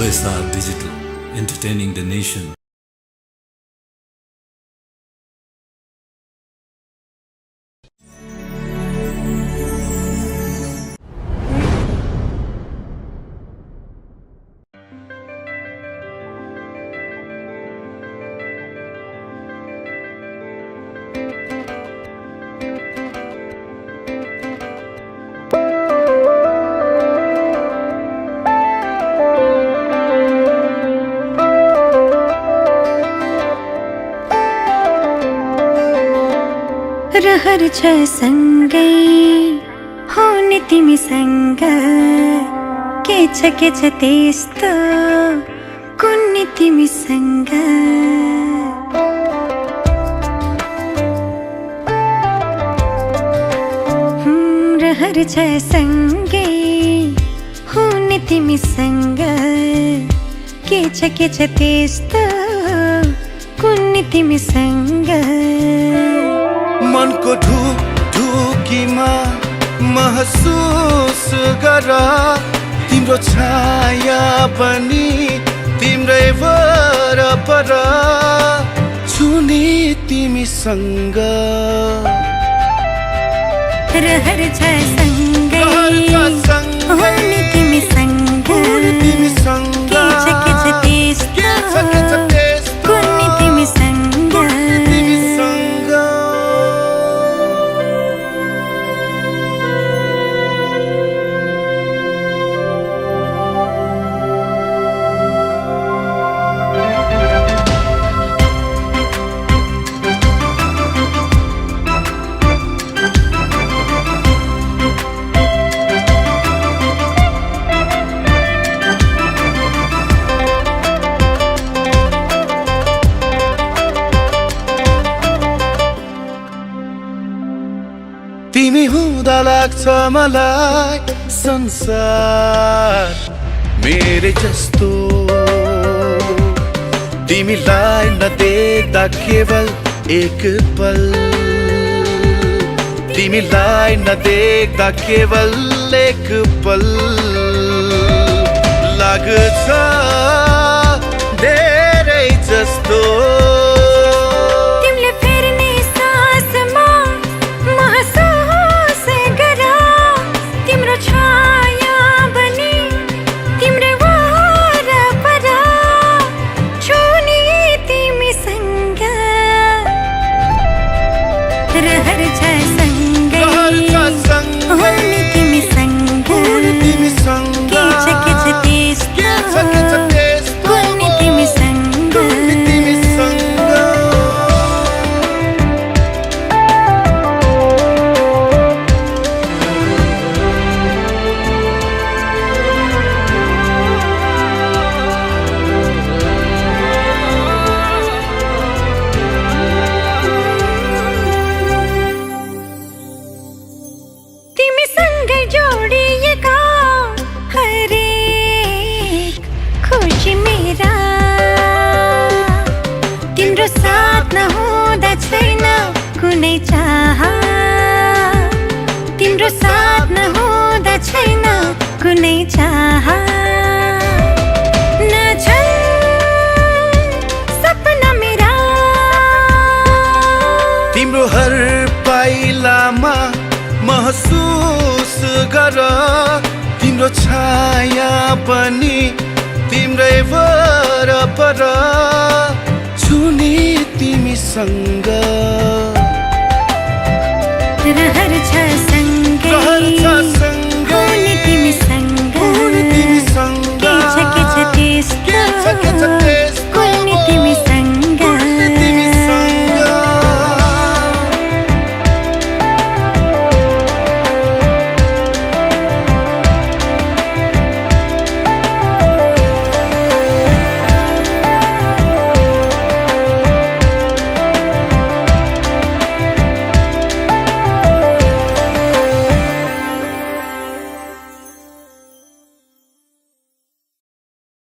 OSR Digital, entertaining the nation. रहर छ सँगै हुने तिमीसँग के छ त्यस्तो कुन्नी तिमीसँग रहर छ सँगै हुने तिमीसँग के छ त्यस्तो कुन्नी तिमीसँग मनको ढुकीमा महसुस गर तिम्रो छाया पनि तिम्रै वरपर छुने तिमीसँग रहर छ सँगै हुने तिमीसँग के छ त्यस्तो कुन्नी तिमीसँग तिमी हुँदा लाग्छ मलाई संसार मेरे जस्तो तिमीलाई नदेख्दा केवल एक पल तिमीलाई नदेख्दा केवल एक पल लाग्छ धेरै जस्तो रहर छ सँगै हुने तिमीसँग के छ त्यस्तो कुन्नी तिमीसँग जोडिएका हरेक खुसी मेरा तिम्रो साथ नहुँदा छैन कुनै चाह तिम्रो साथ नहुँदा छैन कुनै चाह नछन् सपना मेरा तिम्रो हर पाइलामा महसुस गर तिम्रो छाया पनि तिम्रै वरपर छुने तिमीसँग